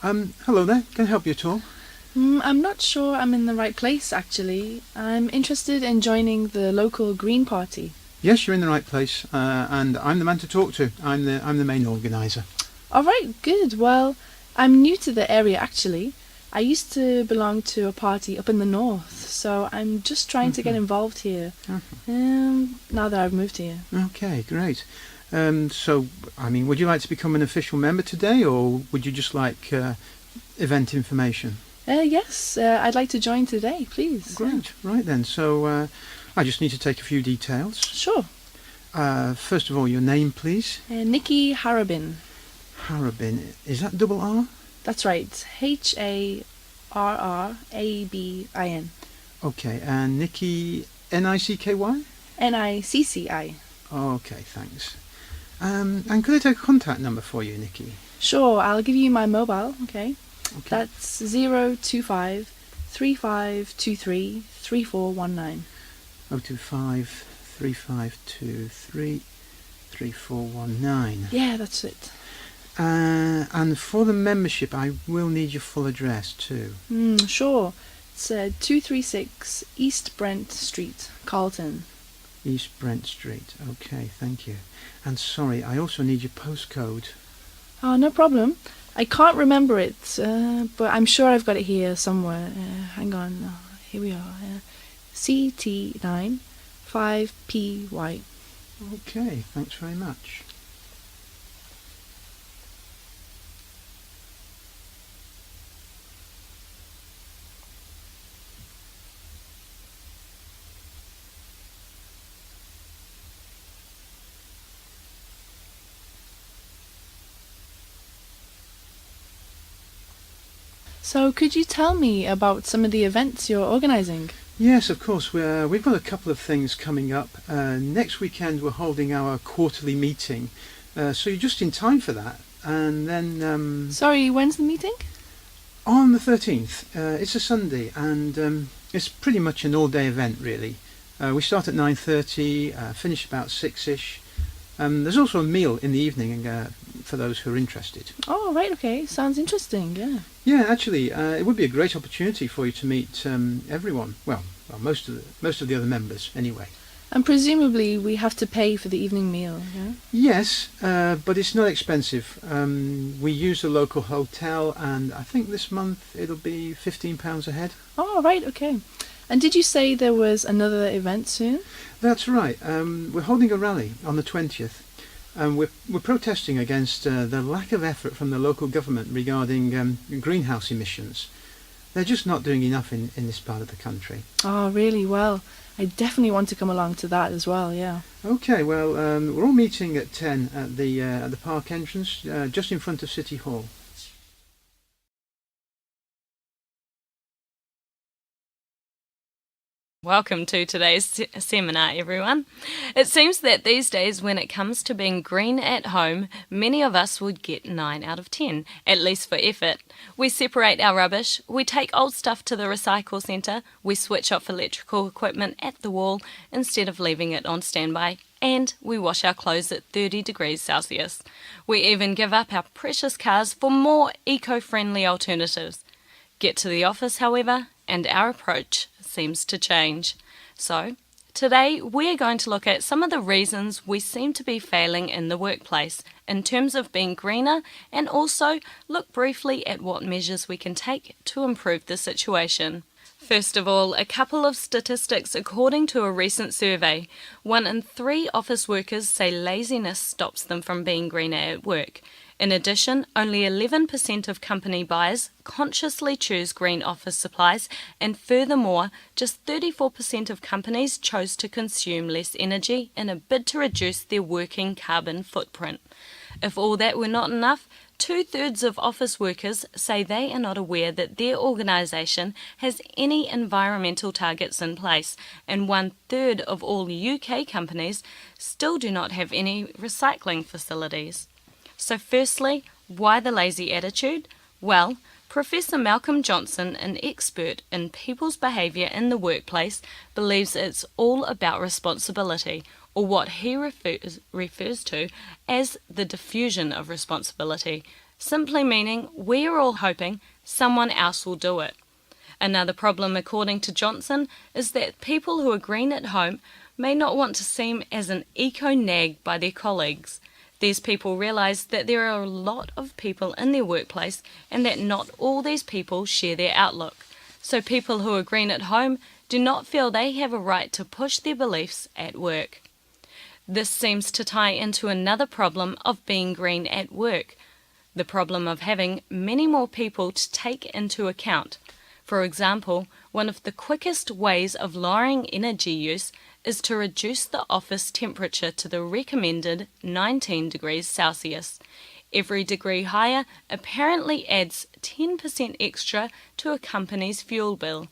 Hello there. Can I help you at all? I'm not sure I'm in the right place, actually. I'm interested in joining the local Green Party. Yes, you're in the right place, and I'm the man to talk to. I'm the main organiser. All right, good. Well, I'm new to the area, actually. I used to belong to a party up in the north, so I'm just trying to get involved here. Now that I've moved here. Okay, great. Would you like to become an official member today, or would you just like event information? Yes, I'd like to join today, please. Great. Right then. So I just need to take a few details. Sure. First of all, your name, please. Nikki Harabin. Harabin. Is that double R? That's right. Harrarabin. Okay. And Nikki, N-I-C-K-Y? Nicci. Okay, thanks. And could I take a contact number for you, Nikki? Sure, I'll give you my mobile, okay? Okay. That's 025 3523 3419. 025 3523 3419. Yeah, that's it. And for the membership, I will need your full address too. Sure. It's 236 East Brent Street, Carlton. East Brent Street. Okay, thank you. And sorry, I also need your postcode. Oh, no problem. I can't remember it, but I'm sure I've got it here somewhere. Hang on. Here we are. CT9 5PY. Okay, thanks very much. So could you tell me about some of the events you're organising? Yes, of course. We've got a couple of things coming up. Next weekend we're holding our quarterly meeting, so you're just in time for that. And then... Sorry, when's the meeting? On the 13th. It's a Sunday, and it's pretty much an all-day event, really. We start at 9:30, finish about 6ish. There's also a meal in the evening for those who are interested. Oh, right, okay. Sounds interesting, yeah. Yeah, actually, it would be a great opportunity for you to meet everyone. Well, most of the other members, anyway. And presumably we have to pay for the evening meal, yeah? Yes, but it's not expensive. We use a local hotel, and I think this month it'll be £15 a head. Oh, right, okay. And did you say there was another event soon? That's right. We're holding a rally on the 20th. We're protesting against the lack of effort from the local government regarding greenhouse emissions. They're just not doing enough in this part of the country. Oh, really? Well, I definitely want to come along to that as well, yeah. Okay, well, we're all meeting at 10 at the park entrance, just in front of City Hall. Welcome to today's seminar, everyone. It seems that these days, when it comes to being green at home, many of us would get 9 out of 10, at least for effort. We separate our rubbish, we take old stuff to the recycle centre, we switch off electrical equipment at the wall instead of leaving it on standby, and we wash our clothes at 30 degrees Celsius. We even give up our precious cars for more eco-friendly alternatives. Get to the office, however, and our approach seems to change. So, today we're going to look at some of the reasons we seem to be failing in the workplace in terms of being greener, and also look briefly at what measures we can take to improve the situation. First of all, a couple of statistics according to a recent survey. 1 in 3 office workers say laziness stops them from being greener at work. In addition, only 11% of company buyers consciously choose green office supplies, and furthermore, just 34% of companies chose to consume less energy in a bid to reduce their working carbon footprint. If all that were not enough, 2/3 of office workers say they are not aware that their organisation has any environmental targets in place, and 1/3 of all UK companies still do not have any recycling facilities. So firstly, why the lazy attitude? Well, Professor Malcolm Johnson, an expert in people's behaviour in the workplace, believes it's all about responsibility, or what he refers to as the diffusion of responsibility. simply meaning we are all hoping someone else will do it. Another problem, according to Johnson, is that people who are green at home may not want to seem as an eco-nag by their colleagues. These people realise that there are a lot of people in their workplace and that not all these people share their outlook. So people who are green at home do not feel they have a right to push their beliefs at work. This seems to tie into another problem of being green at work, the problem of having many more people to take into account. For example, one of the quickest ways of lowering energy use is to reduce the office temperature to the recommended 19 degrees Celsius. Every degree higher apparently adds 10% extra to a company's fuel bill.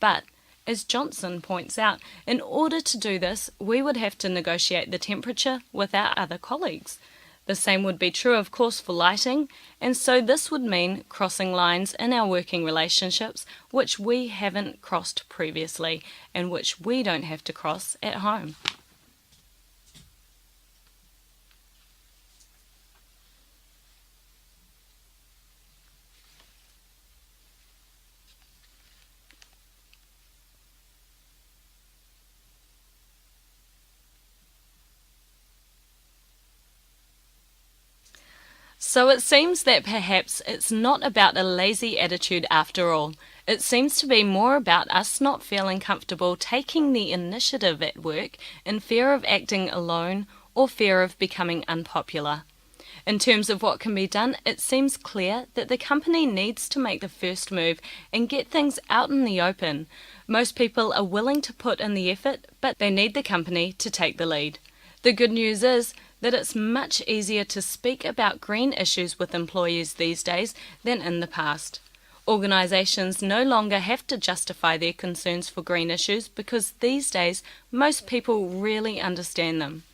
But, as Johnson points out, in order to do this, we would have to negotiate the temperature with our other colleagues. The same would be true, of course, for lighting, and so this would mean crossing lines in our working relationships which we haven't crossed previously and which we don't have to cross at home. So it seems that perhaps it's not about a lazy attitude after all. It seems to be more about us not feeling comfortable taking the initiative at work in fear of acting alone or fear of becoming unpopular. In terms of what can be done, it seems clear that the company needs to make the first move and get things out in the open. Most people are willing to put in the effort, but they need the company to take the lead. The good news is that it's much easier to speak about green issues with employees these days than in the past. Organisations no longer have to justify their concerns for green issues because these days most people really understand them.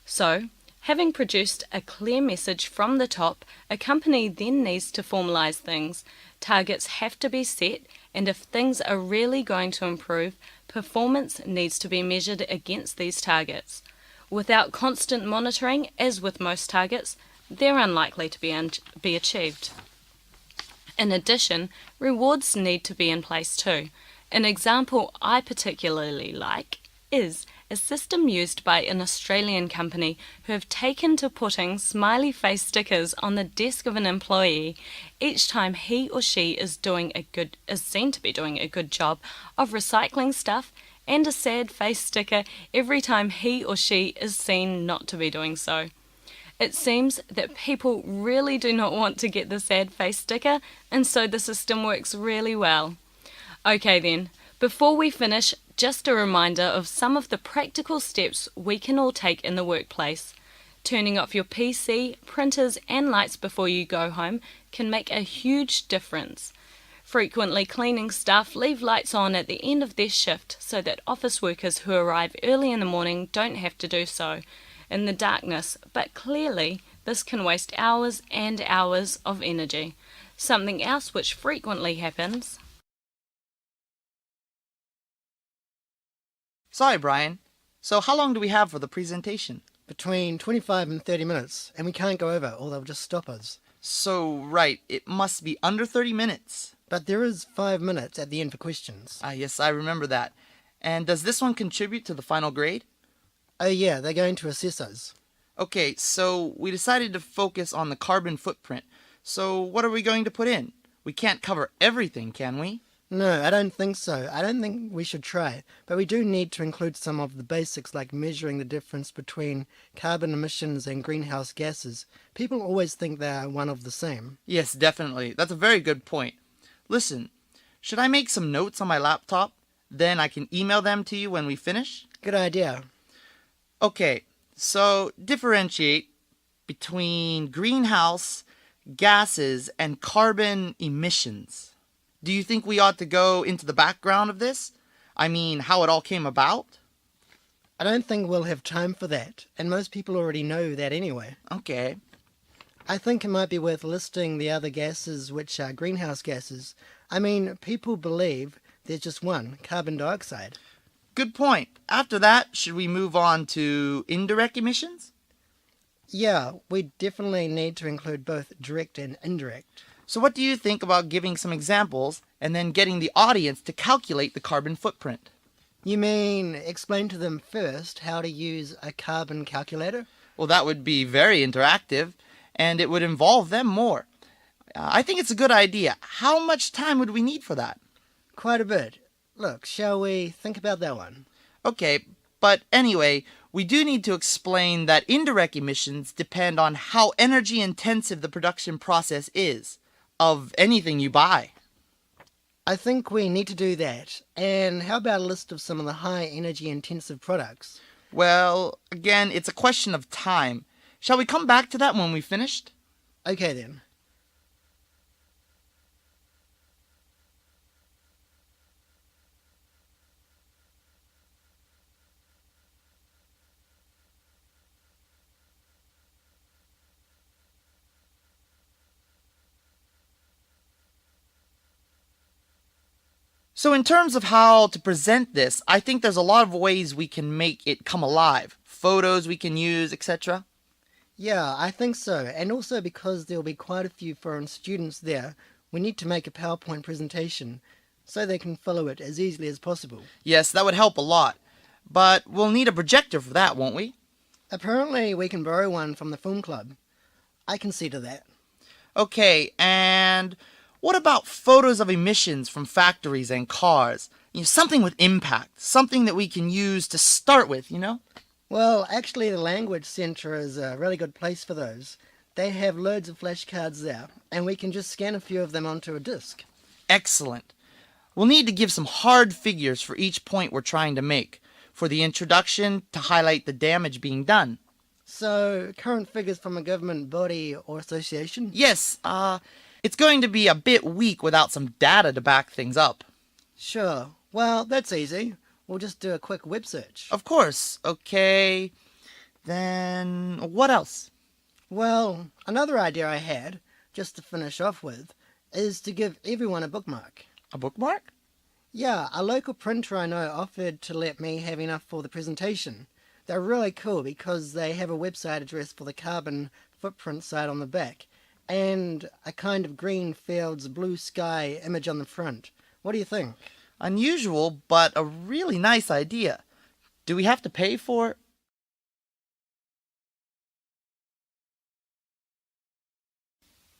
So, having produced a clear message from the top, a company then needs to formalise things. Targets have to be set, and if things are really going to improve, performance needs to be measured against these targets. Without constant monitoring, as with most targets, they're unlikely to be achieved. In addition, rewards need to be in place too. An example I particularly like is a system used by an Australian company who have taken to putting smiley face stickers on the desk of an employee each time he or she is seen to be doing a good job of recycling stuff, and a sad face sticker every time he or she is seen not to be doing so. It seems that people really do not want to get the sad face sticker, and so the system works really well. Okay then, before we finish, just a reminder of some of the practical steps we can all take in the workplace. Turning off your PC, printers and lights before you go home can make a huge difference. Frequently cleaning staff leave lights on at the end of their shift so that office workers who arrive early in the morning don't have to do so in the darkness, but clearly this can waste hours and hours of energy. Something else which frequently happens. Sorry, Brian. So how long do we have for the presentation? Between 25 and 30 minutes, and we can't go over or they'll just stop us. So, right, it must be under 30 minutes. But there is 5 minutes at the end for questions. Yes, I remember that. And does this one contribute to the final grade? Oh yeah, they're going to assess us. Okay, so we decided to focus on the carbon footprint. So what are we going to put in? We can't cover everything, can we? No, I don't think so. I don't think we should try. But we do need to include some of the basics like measuring the difference between carbon emissions and greenhouse gases. People always think they are one of the same. Yes, definitely. That's a very good point. Listen, should I make some notes on my laptop? Then I can email them to you when we finish? Good idea. Okay, so differentiate between greenhouse gases and carbon emissions. Do you think we ought to go into the background of this? I mean, how it all came about? I don't think we'll have time for that, and most people already know that anyway. Okay. I think it might be worth listing the other gases which are greenhouse gases. I mean, people believe there's just one, carbon dioxide. Good point. After that, should we move on to indirect emissions? Yeah, we definitely need to include both direct and indirect. So what do you think about giving some examples and then getting the audience to calculate the carbon footprint? You mean explain to them first how to use a carbon calculator? Well, that would be very interactive and it would involve them more. I think it's a good idea. How much time would we need for that? Quite a bit. Look, shall we think about that one? Okay, but anyway, we do need to explain that indirect emissions depend on how energy intensive the production process is of anything you buy. I think we need to do that. And how about a list of some of the high energy intensive products? Well, again, it's a question of time. Shall we come back to that when we've finished? Okay then. So in terms of how to present this, I think there's a lot of ways we can make it come alive. Photos we can use, etc. Yeah, I think so. And also because there'll be quite a few foreign students there, we need to make a PowerPoint presentation so they can follow it as easily as possible. Yes, that would help a lot. But we'll need a projector for that, won't we? Apparently we can borrow one from the film club. I can see to that. Okay, and what about photos of emissions from factories and cars? Something with impact, something that we can use to start with, Well, actually the Language Centre is a really good place for those. They have loads of flashcards there, and we can just scan a few of them onto a disc. Excellent. We'll need to give some hard figures for each point we're trying to make. For the introduction, to highlight the damage being done. So, current figures from a government body or association? Yes, it's going to be a bit weak without some data to back things up. Sure. Well, that's easy. We'll just do a quick web search. Of course. Okay. Then what else? Well, another idea I had, just to finish off with, is to give everyone a bookmark. A bookmark? Yeah, a local printer I know offered to let me have enough for the presentation. They're really cool because they have a website address for the carbon footprint site on the back, and a kind of green fields, blue sky image on the front. What do you think? Unusual, but a really nice idea. Do we have to pay for it?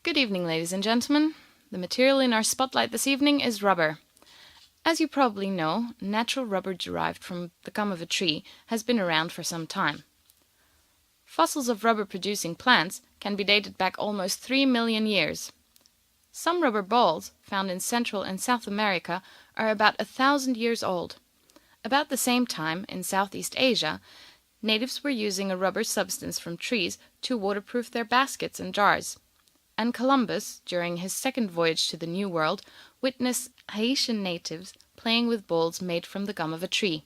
Good evening, ladies and gentlemen. The material in our spotlight this evening is rubber. As you probably know, natural rubber derived from the gum of a tree has been around for some time. Fossils of rubber-producing plants can be dated back almost 3 million years. Some rubber balls, found in Central and South America, are about 1,000 years old. About the same time, in Southeast Asia, natives were using a rubber substance from trees to waterproof their baskets and jars. And Columbus, during his second voyage to the New World, witnessed Haitian natives playing with balls made from the gum of a tree.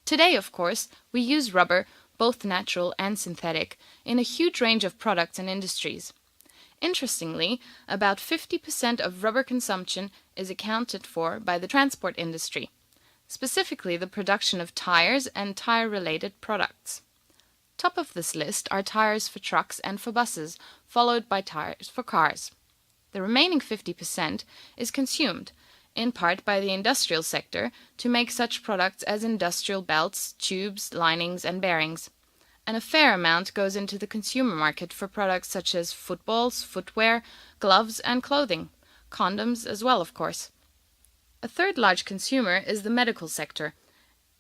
Today, of course, we use rubber, both natural and synthetic, in a huge range of products and industries. Interestingly, about 50% of rubber consumption is accounted for by the transport industry, specifically the production of tires and tire-related products. Top of this list are tires for trucks and for buses, followed by tires for cars. The remaining 50% is consumed, in part by the industrial sector, to make such products as industrial belts, tubes, linings, and bearings. And a fair amount goes into the consumer market for products such as footballs, footwear, gloves, and clothing. Condoms as well, of course. A third large consumer is the medical sector,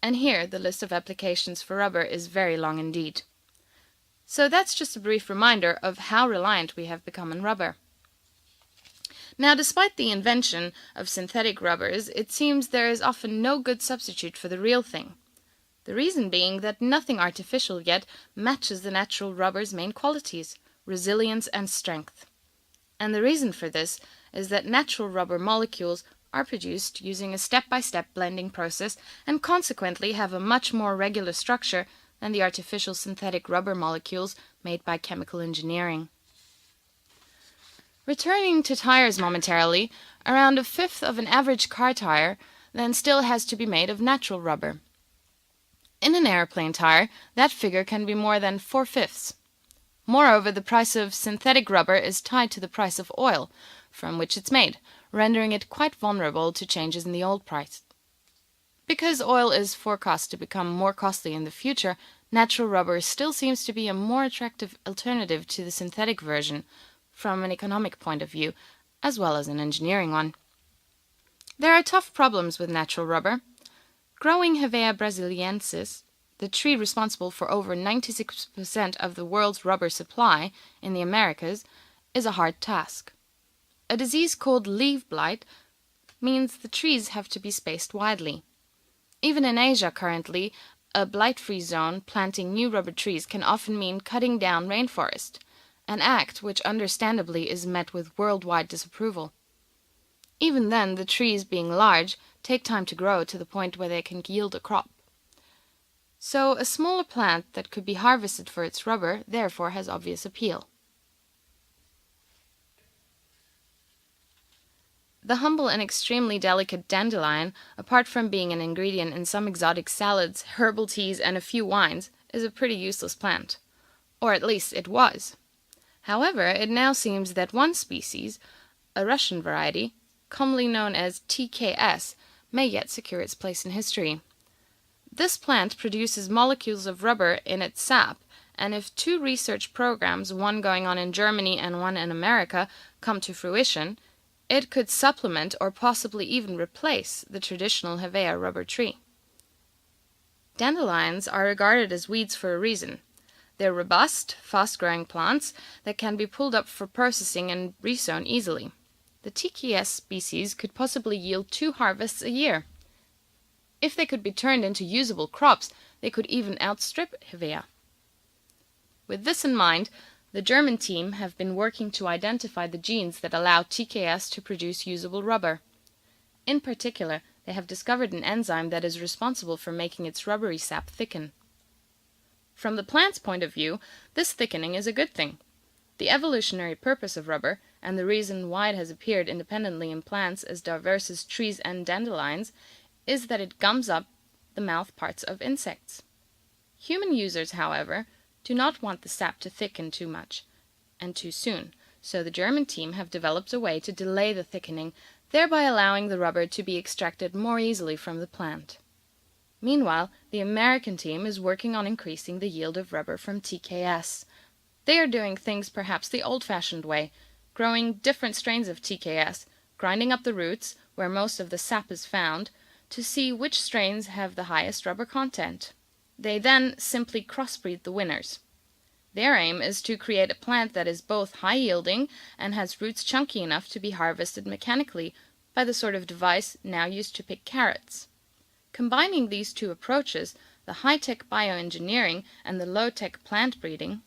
and here the list of applications for rubber is very long indeed. So that's just a brief reminder of how reliant we have become on rubber. Now, despite the invention of synthetic rubbers, it seems there is often no good substitute for the real thing. The reason being that nothing artificial yet matches the natural rubber's main qualities, resilience and strength. And the reason for this is that natural rubber molecules are produced using a step-by-step blending process and consequently have a much more regular structure than the artificial synthetic rubber molecules made by chemical engineering. Returning to tires momentarily, around a fifth of an average car tire then still has to be made of natural rubber. In an airplane tire, that figure can be more than 4/5. Moreover, the price of synthetic rubber is tied to the price of oil from which it's made, rendering it quite vulnerable to changes in the oil price. Because oil is forecast to become more costly in the future, natural rubber still seems to be a more attractive alternative to the synthetic version from an economic point of view, as well as an engineering one. There are tough problems with natural rubber. Growing Hevea brasiliensis, the tree responsible for over 96% of the world's rubber supply in the Americas, is a hard task. A disease called leaf blight means the trees have to be spaced widely. Even in Asia currently, a blight-free zone planting new rubber trees can often mean cutting down rainforest, an act which understandably is met with worldwide disapproval. Even then, the trees, being large, take time to grow to the point where they can yield a crop. So a smaller plant that could be harvested for its rubber therefore has obvious appeal. The humble and extremely delicate dandelion, apart from being an ingredient in some exotic salads, herbal teas, and a few wines, is a pretty useless plant. Or at least it was. However, it now seems that one species, a Russian variety, commonly known as TKS, may yet secure its place in history. This plant produces molecules of rubber in its sap, and if 2 research programs, one going on in Germany and one in America, come to fruition, it could supplement or possibly even replace the traditional Hevea rubber tree. Dandelions are regarded as weeds for a reason. They're robust, fast-growing plants that can be pulled up for processing and resown easily. The TKS species could possibly yield 2 harvests a year. If they could be turned into usable crops, they could even outstrip Hevea. With this in mind, the German team have been working to identify the genes that allow TKS to produce usable rubber. In particular, they have discovered an enzyme that is responsible for making its rubbery sap thicken. From the plant's point of view, this thickening is a good thing. The evolutionary purpose of rubber, and the reason why it has appeared independently in plants as diverse as trees and dandelions, is that it gums up the mouth parts of insects. Human users, however, do not want the sap to thicken too much and too soon, so the German team have developed a way to delay the thickening, thereby allowing the rubber to be extracted more easily from the plant. Meanwhile, the American team is working on increasing the yield of rubber from TKS. They are doing things perhaps the old-fashioned way, growing different strains of TKS, grinding up the roots, where most of the sap is found, to see which strains have the highest rubber content. They then simply crossbreed the winners. Their aim is to create a plant that is both high-yielding and has roots chunky enough to be harvested mechanically by the sort of device now used to pick carrots. Combining these 2 approaches, the high-tech bioengineering and the low-tech plant breeding,